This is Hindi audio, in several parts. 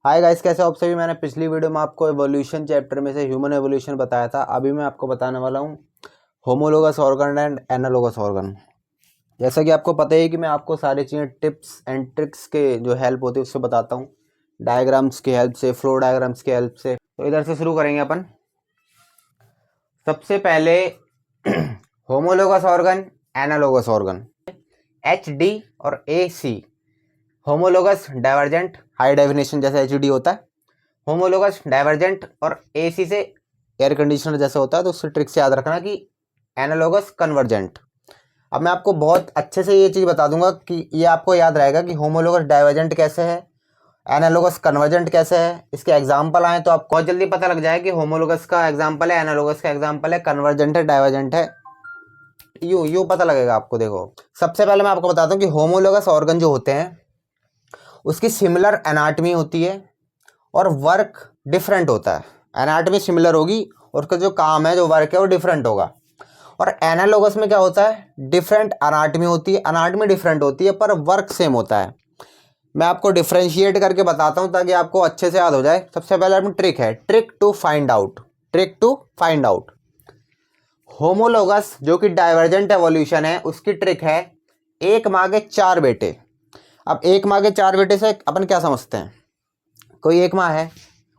हाय गाइस, कैसे हो आप सभी। मैंने पिछली वीडियो में आपको एवोल्यूशन चैप्टर में से ह्यूमन एवोल्यूशन बताया था। अभी मैं आपको बताने वाला हूँ homologous organ and analogous organ. जैसा कि आपको पता है कि मैं आपको सारी चीज़ें टिप्स एंड ट्रिक्स के जो हेल्प होती है उससे बताता हूँ, डायग्राम्स की हेल्प से, फ्लो डायग्राम्स की हेल्प से। तो इधर से शुरू करेंगे अपन। सबसे पहले homologous organ, analogous organ, HD और AC। Homologous divergent, high definition जैसे HD होता है। होमोलोगस डाइवर्जेंट और AC से एयर कंडीशनर जैसा होता है, तो उससे ट्रिक से याद रखना कि एनालोगस कन्वर्जेंट। अब मैं आपको बहुत अच्छे से ये चीज़ बता दूंगा कि ये आपको याद रहेगा कि होमोलोगस डाइवर्जेंट कैसे है, एनालोगस कन्वर्जेंट कैसे है। इसके एग्जाम्पल आए तो आपको बहुत जल्दी पता लग जाए कि होमोलोगस का एग्जाम्पल है, एनालोगस का एग्जाम्पल है, कन्वर्जेंट है, डाइवर्जेंट है। यूं पता लगेगा आपको। देखो, सबसे पहले मैं आपको बताता हूँ कि होमोलोगस ऑर्गन जो होते हैं उसकी सिमिलर एनाटमी होती है और वर्क डिफरेंट होता है। एनाटमी सिमिलर होगी और उसका जो काम है, जो वर्क है, वो डिफरेंट होगा। और एनालोगस में क्या होता है, डिफरेंट एनाटमी होती है, एनाटमी डिफरेंट होती है पर वर्क सेम होता है। मैं आपको डिफरेंशिएट करके बताता हूं ताकि आपको अच्छे से याद हो जाए। सबसे पहले अपनी ट्रिक है, trick to find out. Homologous जो कि डाइवर्जेंट एवोल्यूशन है, उसकी ट्रिक है एक माँ के चार बेटे। अब एक माँ के चार बेटे से अपन क्या समझते हैं, कोई एक माँ है,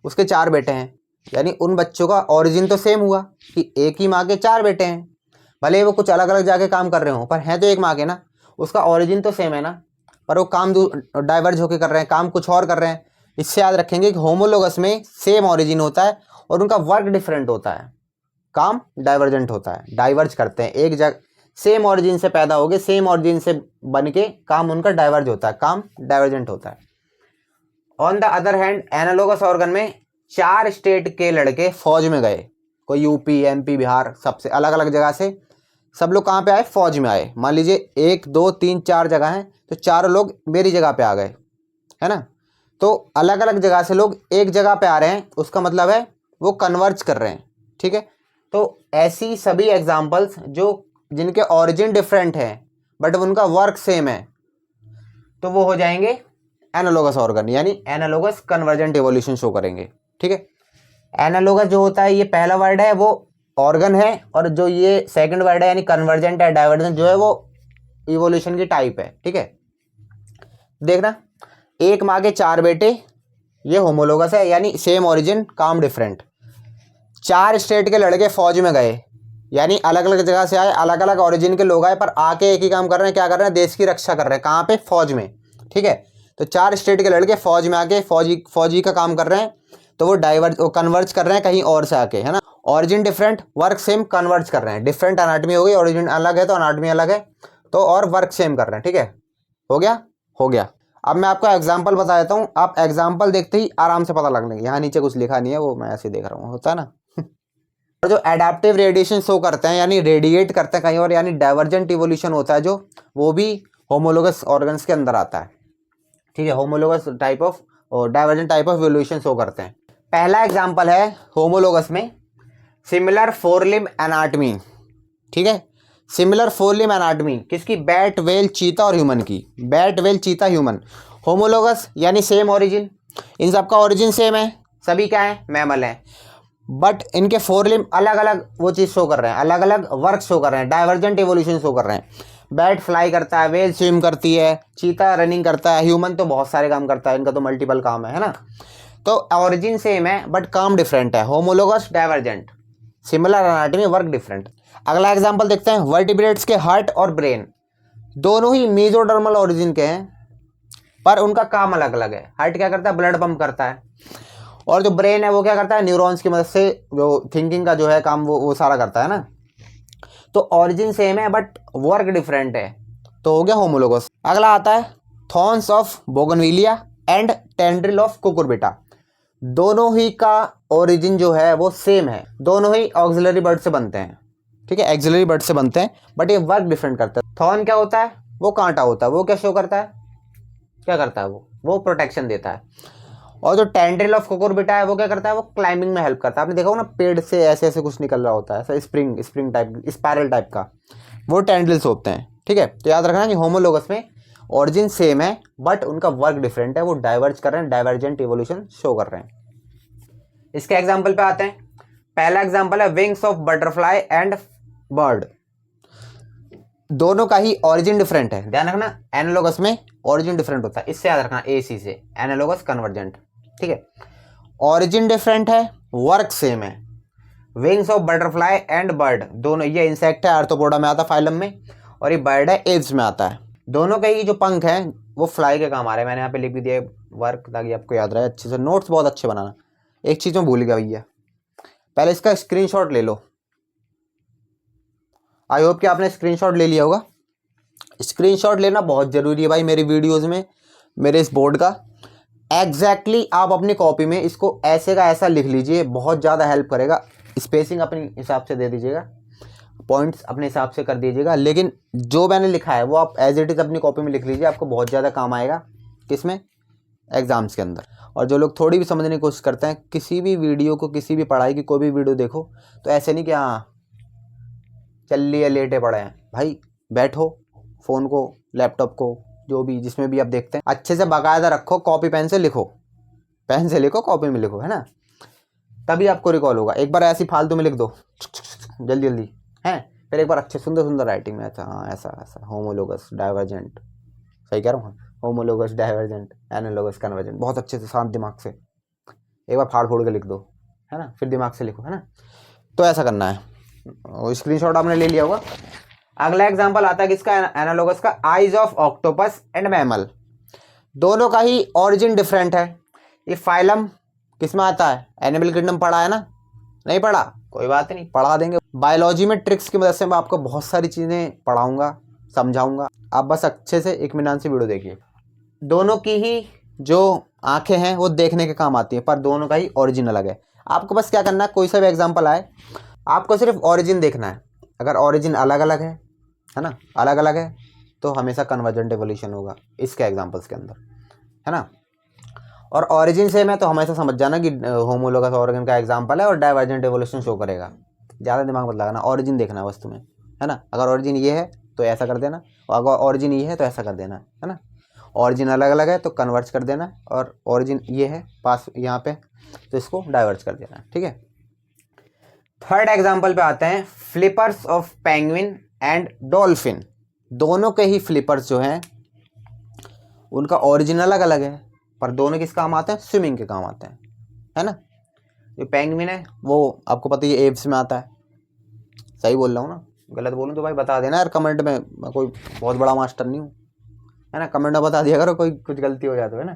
उसके चार बेटे हैं, यानी उन बच्चों का ओरिजिन तो सेम हुआ कि एक ही माँ के चार बेटे हैं। भले वो कुछ अलग अलग जाके काम कर रहे हो पर हैं तो एक माँ के ना, उसका ओरिजिन तो सेम है ना, पर वो काम डाइवर्ज होके कर रहे हैं, काम कुछ और कर रहे हैं। इससे याद रखेंगे कि होमोलोगस में सेम ओरिजिन होता है और उनका वर्क डिफरेंट होता है, काम डाइवर्जेंट होता है, डाइवर्ज करते हैं। एक जगह सेम ओरिजिन से पैदा हो गए, सेम ओरिजिन से बन के काम उनका डाइवर्ज होता है, काम डाइवर्जेंट होता है। On the other hand analogous organ में चार स्टेट के लड़के फौज में गए, कोई यूपी, MP, बिहार, सबसे अलग अलग जगह से सब लोग कहाँ पे आए, फौज में आए। मान लीजिए 1 2 3 4 जगह हैं, तो चारों लोग मेरी जगह पे आ गए, है ना। तो अलग अलग जगह से लोग एक जगह पे आ रहे हैं, उसका मतलब है वो कन्वर्ज कर रहे हैं, ठीक है। तो ऐसी सभी एग्जाम्पल्स जो जिनके ओरिजिन डिफरेंट है बट उनका वर्क सेम है, तो वो हो जाएंगे एनालोगस ऑर्गन, यानी एनालोगस कन्वर्जेंट इवोल्यूशन शो करेंगे, ठीक है। एनालोगस जो होता है, ये पहला वर्ड है, वो ऑर्गन है, और जो ये सेकंड वर्ड है यानी कन्वर्जेंट है, डाइवर्जेंट जो है, वो इवोल्यूशन की टाइप है, ठीक है। देखना, एक माँ के चार बेटे, ये होमोलोगस है, यानी सेम ओरिजिन, काम डिफरेंट। चार स्टेट के लड़के फौज में गए, यानी अलग अलग जगह से आए, अलग अलग ओरिजिन के लोग आए, पर आके एक ही काम कर रहे हैं। क्या कर रहे हैं, देश की रक्षा कर रहे हैं। कहाँ पे, फौज में, ठीक है। तो चार स्टेट के लड़के फौज में आके फौजी का काम कर रहे हैं, तो वो कन्वर्ज कर रहे हैं कहीं और से आके, है ना। Origin different, work same, converge कर रहे हैं। डिफरेंट एनाटमी हो गई, ओरिजिन अलग है तो एनाटमी अलग है, तो और वर्क सेम कर रहे हैं, ठीक है। हो गया। अब मैं आपको एग्जाम्पल बता देता हूँ, आप एग्जाम्पल देखते ही आराम से पता लगने, यहाँ नीचे कुछ लिखा नहीं है, वो मैं ऐसे देख रहा हूँ, होता है ना। और जो एडाप्टिव रेडिएशन शो करते हैं, यानी रेडिएट करते हैं कहीं और, यानी डाइवर्जेंट इवोल्यूशन होता है जो, वो भी होमोलोगस ऑर्गन्स के अंदर आता है, ठीक है। होमोलोगस टाइप ऑफ और divergent type of evolution show करते हैं। पहला एग्जांपल है होमोलोगस में सिमिलर फोर लिम्ब एनाटमी, ठीक है। सिमिलर फोर लिम्ब एनाटमी किसकी, बैट, वेल, चीता और ह्यूमन की। बैट, वेल, चीता, ह्यूमन। होमोलोगस यानी सेम ओरिजिन, इन सबका ओरिजिन सेम है, सभी क्या है, मैमल है, बट इनके फोर लिम्ब अलग अलग वो चीज़ शो कर रहे हैं, अलग अलग वर्क शो कर रहे हैं, डाइवर्जेंट इवोल्यूशन शो कर रहे हैं। बैट फ्लाई करता है, वेल स्विम करती है, चीता रनिंग करता है, ह्यूमन तो बहुत सारे काम करता है, इनका तो मल्टीपल काम है ना। तो ओरिजिन सेम है बट काम डिफरेंट है। Homologous divergent, similar anatomy, work different. अगला एग्जांपल देखते हैं, वर्टिब्रेट्स के हार्ट और ब्रेन दोनों ही मेसोडर्मल ओरिजिन के हैं, पर उनका काम अलग अलग है। हार्ट क्या करता है, ब्लड पंप करता है, और जो ब्रेन है वो क्या करता है, न्यूरॉन्स की मदद से जो थिंकिंग का जो है काम, वो सारा करता है ना। तो ओरिजिन सेम है बट वर्क डिफरेंट है, तो हो गया होमोलोगस। अगला आता है thorns of bougainvillea and tendril of Cucurbita. दोनों ही का ओरिजिन जो है वो सेम है, दोनों ही ऑक्सिलरी बर्ड से बनते हैं, ठीक है, एक्सिलरी बर्ड से बनते हैं, बट ये वर्क डिफरेंट करते हैं। थॉर्न क्या होता है, वो कांटा होता है, वो क्या शो करता है, क्या करता है, वो प्रोटेक्शन देता है। और जो टेंड्रिल ऑफ कुकुरबिटा है वो क्या करता है, वो क्लाइंबिंग में हेल्प करता है। आपने देखा होगा ना, पेड़ से ऐसे ऐसे कुछ निकल रहा होता है, ऐसा स्प्रिंग टाइप, स्पाइरल टाइप का, वो टेंड्रिल्स होते हैं, ठीक है। तो याद रखना कि होमोलोगस में ऑरिजिन सेम है बट उनका वर्क डिफरेंट है, वो डाइवर्ज कर रहे हैं, डाइवर्जेंट इवोल्यूशन शो कर रहे हैं। इसके एग्जाम्पल पे आते हैं। पहला एग्जाम्पल है wings of butterfly and bird. दोनों का ही ऑरिजिन डिफरेंट है, ध्यान रखना एनालॉगस में ऑरिजिन डिफरेंट होता है, इससे याद रखना ए सी से, एनालॉगस कन्वर्जेंट, ठीक है। ऑरिजिन डिफरेंट है, वर्क सेम है। Wings of butterfly and bird, दोनों, ये इंसेक्ट है आर्थ्रोपोडा में आता है फाइलम में, और ये बर्ड है एव्स में आता है। दोनों के ही जो पंख हैं वो फ्लाई के काम आ रहे हैं। मैंने यहाँ पे लिख भी दिया वर्क ताकि आपको याद रहे अच्छे से। नोट्स बहुत अच्छे बनाना। एक चीज़ में भूल गया भैया, पहले इसका स्क्रीनशॉट ले लो। आई होप कि आपने स्क्रीनशॉट ले लिया होगा। स्क्रीनशॉट लेना बहुत ज़रूरी है भाई मेरी वीडियोस में, मेरे इस बोर्ड का। एग्जैक्टली आप अपनी कॉपी में इसको ऐसे का ऐसा लिख लीजिए, बहुत ज़्यादा हेल्प करेगा। स्पेसिंग अपने हिसाब से दे दीजिएगा, पॉइंट्स अपने हिसाब से कर दीजिएगा, लेकिन जो मैंने लिखा है वो आप एज इट इज़ अपनी कॉपी में लिख लीजिए, आपको बहुत ज़्यादा काम आएगा। किसमें? एग्जाम्स के अंदर। और जो लोग थोड़ी भी समझने की कोशिश करते हैं, किसी भी वीडियो को, किसी भी पढ़ाई की कोई भी वीडियो देखो तो ऐसे नहीं कि हाँ चल लिए लेटे पड़े हैं। भाई बैठो, फ़ोन को, लैपटॉप को, जो भी जिसमें भी आप देखते हैं अच्छे से बाकायदा रखो, कॉपी पेन से लिखो, पेन से लिखो, कॉपी में लिखो, है ना, तभी आपको रिकॉल होगा। एक बार ऐसी फालतू में लिख दो जल्दी जल्दी हैं, फिर एक बार अच्छे सुंदर सुंदर राइटिंग में ऐसा, हाँ ऐसा ऐसा, होमोलोगस डाइवर्जेंट, सही कह रहा हूँ, होमोलोगस डाइवर्जेंट, एनालॉगस कन्वर्जेंट, बहुत अच्छे से शांत दिमाग से एक बार फाड़ फोड़ के लिख दो, है ना, फिर दिमाग से लिखो, है ना। तो ऐसा करना है। स्क्रीनशॉट आपने ले लिया होगा। अगला एग्जांपल आता है किसका? एनालॉगस का। Eyes of octopus and mammal, दोनों का ही ऑरिजिन डिफरेंट है। ये फाइलम किस में आता है? एनिमल किंगडम पढ़ा है ना? नहीं पढ़ा? कोई बात नहीं, पढ़ा देंगे। बायोलॉजी में ट्रिक्स की मदद से मैं आपको बहुत सारी चीज़ें पढ़ाऊंगा, समझाऊंगा। आप बस अच्छे से इत्मीनान से वीडियो देखिए। दोनों की ही जो आंखें हैं वो देखने के काम आती हैं, पर दोनों का ही ऑरिजिन अलग है। आपको बस क्या करना है, कोई सा भी एग्जाम्पल आए, आपको सिर्फ ऑरिजिन देखना है। अगर ऑरिजिन अलग अलग है ना, अलग अलग है, तो हमेशा कन्वर्जेंट एवोल्यूशन होगा इसके एग्जाम्पल्स के अंदर, है ना। और ऑरिजिन सेम है तो हमेशा समझ जाना कि होमोलोगस ऑर्गन का एग्जाम्पल है और डाइवर्जेंट एवोल्यूशन शो करेगा। ज़्यादा दिमाग मत लगाना, ऑरिजिन देखना है बस तुम्हें, है ना। अगर ऑरिजिन ये है तो ऐसा कर देना, और अगर ऑरिजिन ये है तो ऐसा कर देना, है ना। ऑरिजिन अलग अलग है तो कन्वर्ज कर देना, और ऑरिजिन ये है पास यहाँ पे तो इसको डाइवर्ज कर देना, ठीक है। थर्ड एग्जाम्पल पे आते हैं। Flippers of penguin and dolphin, दोनों के ही फ्लिपर्स जो हैं उनका ऑरिजिन अलग अलग है, पर दोनों किस काम आते हैं? स्विमिंग के काम आते हैं, है ना। जो पेंगुइन है वो आपको पता ही है एव्स में आता है, सही बोल रहा हूँ ना? गलत बोलूँ तो भाई बता देना यार कमेंट में, मैं कोई बहुत बड़ा मास्टर नहीं हूँ, है ना। कमेंट में बता दिया करो कोई कुछ गलती हो जाए तो, है ना।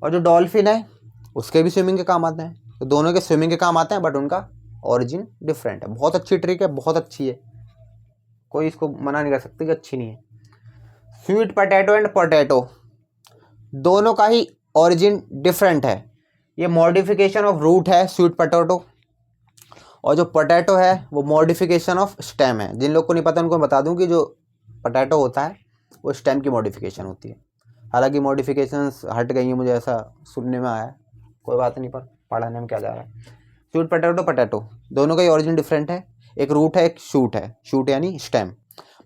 और जो डॉल्फिन है उसके भी स्विमिंग के काम आते हैं, तो दोनों के स्विमिंग के काम आते हैं, बट उनका ऑरिजिन डिफरेंट है। बहुत अच्छी ट्रिक है, बहुत अच्छी है, कोई इसको मना नहीं कर सकती कि अच्छी नहीं है। स्वीट पोटैटो एंड पोटैटो, दोनों का ही ऑरिजिन डिफरेंट है। ये मॉडिफिकेशन ऑफ रूट है स्वीट पोटैटो, और जो पोटैटो है वो मॉडिफिकेशन ऑफ स्टेम है। जिन लोग को नहीं पता उनको बता दूं कि जो पोटैटो होता है वो स्टेम की मॉडिफिकेशन होती है। हालांकि मॉडिफिकेशंस हट गई हैं, मुझे ऐसा सुनने में आया, कोई बात नहीं, पर पढ़ाने में क्या जा रहा है। स्वीट पोटैटो पोटैटो दोनों का ही ऑरिजिन डिफरेंट है, एक रूट है एक शूट है, शूट यानी स्टेम,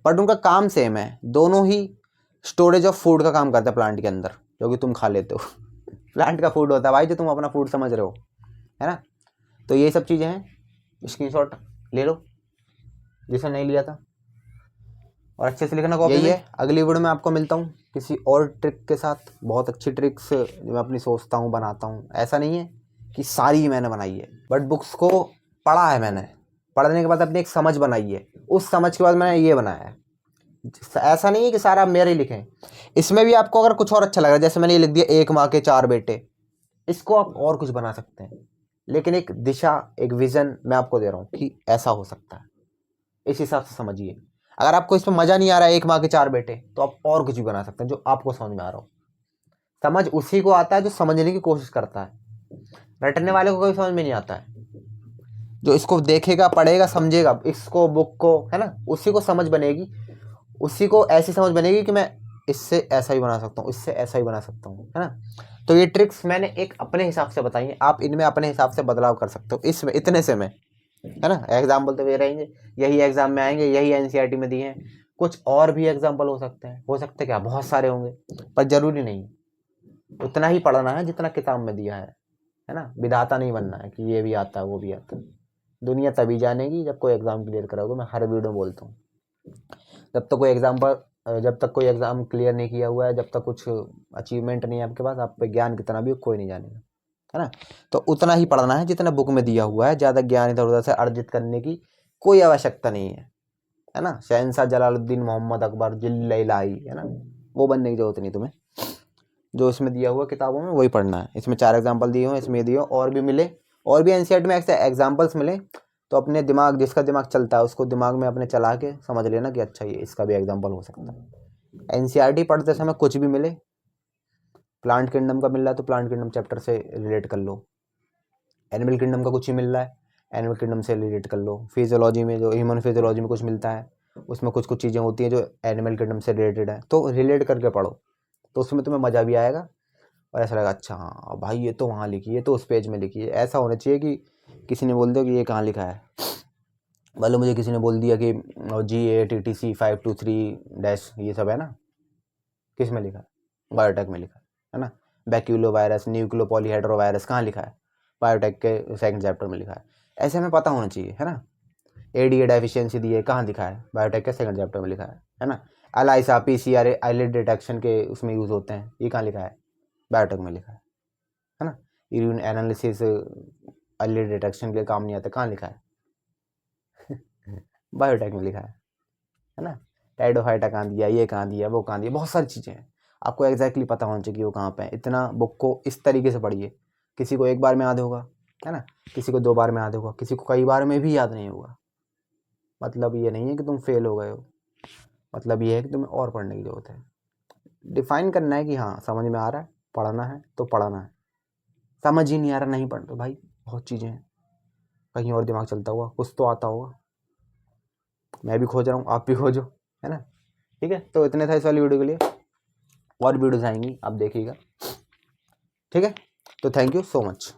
बट उनका काम सेम है। दोनों ही स्टोरेज ऑफ फूड का काम करते हैं प्लांट के अंदर, जो कि तुम खा लेते हो प्लांट का फूड होता है भाई, जो तुम अपना फूड समझ रहे हो, है ना। तो ये सब चीज़ें हैं, स्क्रीनशॉट ले लो जिसने नहीं लिया था, और अच्छे से लिखना कॉपी में। है अगली वीडियो में आपको मिलता हूँ किसी और ट्रिक के साथ, बहुत अच्छी ट्रिक्स जो मैं अपनी सोचता हूँ बनाता हूँ। ऐसा नहीं है कि सारी मैंने बनाई है, बट बुक्स को पढ़ा है मैंने, पढ़ने के बाद अपनी एक समझ बनाई है, उस समझ के बाद मैंने ये बनाया है। ऐसा नहीं है कि सारा मेरे ही लिखें, इसमें भी आपको अगर कुछ और अच्छा लग रहा है, जैसे मैंने ये लिख दिया एक माँ के चार बेटे, इसको आप और कुछ बना सकते हैं, लेकिन एक दिशा, एक विजन मैं आपको दे रहा हूँ कि ऐसा हो सकता है, इस हिसाब से समझिए। अगर आपको इसमें मज़ा नहीं आ रहा है एक माँ के चार बेटे, तो आप और कुछ भी बना सकते हैं जो आपको समझ में आ रहा हो। समझ उसी को आता है जो समझने की कोशिश करता है, रटने वाले को कोई समझ में नहीं आता है। जो इसको देखेगा, पढ़ेगा, समझेगा इसको, बुक को, है ना, उसी को समझ बनेगी, उसी को ऐसी समझ बनेगी कि मैं इससे ऐसा ही बना सकता हूँ, इससे ऐसा ही बना सकता हूँ, है ना। तो ये ट्रिक्स मैंने एक अपने हिसाब से बताई हैं, आप इनमें अपने हिसाब से बदलाव कर सकते हो, इसमें इतने से में, है ना। एग्जाम्पल तो ये रहेंगे, यही एग्जाम में आएंगे, यही एनसीईआरटी में दिए हैं, कुछ और भी एग्जाम्पल हो सकते क्या, बहुत सारे होंगे, पर जरूरी नहीं, उतना ही पढ़ना है जितना किताब में दिया है ना। विधाता नहीं बनना है कि ये भी आता है वो भी आता है। दुनिया तभी जानेगी जब कोई एग्जाम क्लियर कराओगे। मैं हर वीडियो में बोलता हूँ, जब तक कोई एग्जाम क्लियर नहीं किया हुआ है, जब तक कुछ अचीवमेंट नहीं है आपके पास, आप पे ज्ञान कितना भी हो कोई नहीं जानेगा, है ना। तो उतना ही पढ़ना है जितना बुक में दिया हुआ है। ज़्यादा ज्ञान इधर उधर से अर्जित करने की कोई आवश्यकता नहीं है ना। शहंशाह जलालुद्दीन मोहम्मद अकबर जिल्लैलाई, है ना, वो बनने की जरूरत नहीं तुम्हें। जो इसमें दिया हुआ किताबों में वही पढ़ना है। इसमें 4 एग्जाम्पल दिए हुए, इसमें दिए और भी मिले, और भी एनसीईआरटी में ऐसे एग्जाम्पल्स मिले तो अपने दिमाग, जिसका दिमाग चलता है उसको दिमाग में अपने चला के समझ लेना कि अच्छा ये इसका भी एग्जाम्पल हो सकता है। एनसीईआरटी पढ़ते समय कुछ भी मिले, प्लांट किंगडम का मिल रहा है तो प्लांट किंगडम चैप्टर से रिलेट कर लो, एनिमल किंगडम का कुछ ही मिल रहा है एनिमल किंगडम से रिलेट कर लो, फिजियोलॉजी में जो ह्यूमन फिजियोलॉजी में कुछ मिलता है उसमें कुछ कुछ चीज़ें होती हैं जो एनिमल किंगडम से रिलेटेड है, तो रिलेट करके पढ़ो, तो उसमें तुम्हें मज़ा भी आएगा और ऐसा लगा अच्छा हाँ भाई ये तो वहाँ लिखी है, ये तो उस पेज में लिखी है। ऐसा होना चाहिए कि किसी ने बोल दिया कि ये कहाँ लिखा है, मतलब मुझे किसी ने बोल दिया कि GATTC523- ये सब है ना, किस में लिखा है, बायोटेक में लिखा है ना। बैक्यूलो वायरस, न्यूक्लो पॉलीहेड्रो वायरस कहाँ लिखा है, बायोटेक के सेकंड चैप्टर में लिखा है। ऐसे हमें पता होना चाहिए, है ना। ADA डेफिशिएंसी दी है, कहाँ दिखा है, बायोटेक के सेकंड चैप्टर में लिखा है ना। ELISA PCR आईलिड डिटेक्शन के उसमें यूज़ होते हैं, ये कहाँ लिखा है, बायोटेक में लिखा है ना। यूरिन एनालिसिस आईलिड डिटेक्शन के लिए काम नहीं आता, कहाँ लिखा है बायोटेक में लिखा है ना। टाइडोफाइटा कहाँ दिया, ये कहाँ दिया, वो कहाँ दिया, बहुत सारी चीज़ें हैं। आपको एग्जैक्टली पता होना चाहिए कि वो कहाँ पे है। इतना बुक को इस तरीके से पढ़िए, किसी को एक बार में याद होगा, है ना, किसी को 2 बार में याद होगा, किसी को कई बार में भी याद नहीं होगा। मतलब ये नहीं है कि तुम फेल हो गए हो, मतलब ये है कि तुम्हें और पढ़ने की ज़रूरत है। डिफाइन करना है कि हाँ समझ में आ रहा है, पढ़ना है तो पढ़ना है, समझ ही नहीं आ रहा नहीं पढ़ तो भाई बहुत चीज़ें हैं, कहीं और दिमाग चलता होगा, कुछ तो आता होगा। मैं भी खोज रहा हूँ, आप भी खोजो, है ना। ठीक है, तो इतने था इस वाली वीडियो के लिए, और वीडियोस आएंगी आप देखिएगा, ठीक है। तो थैंक यू सो मच।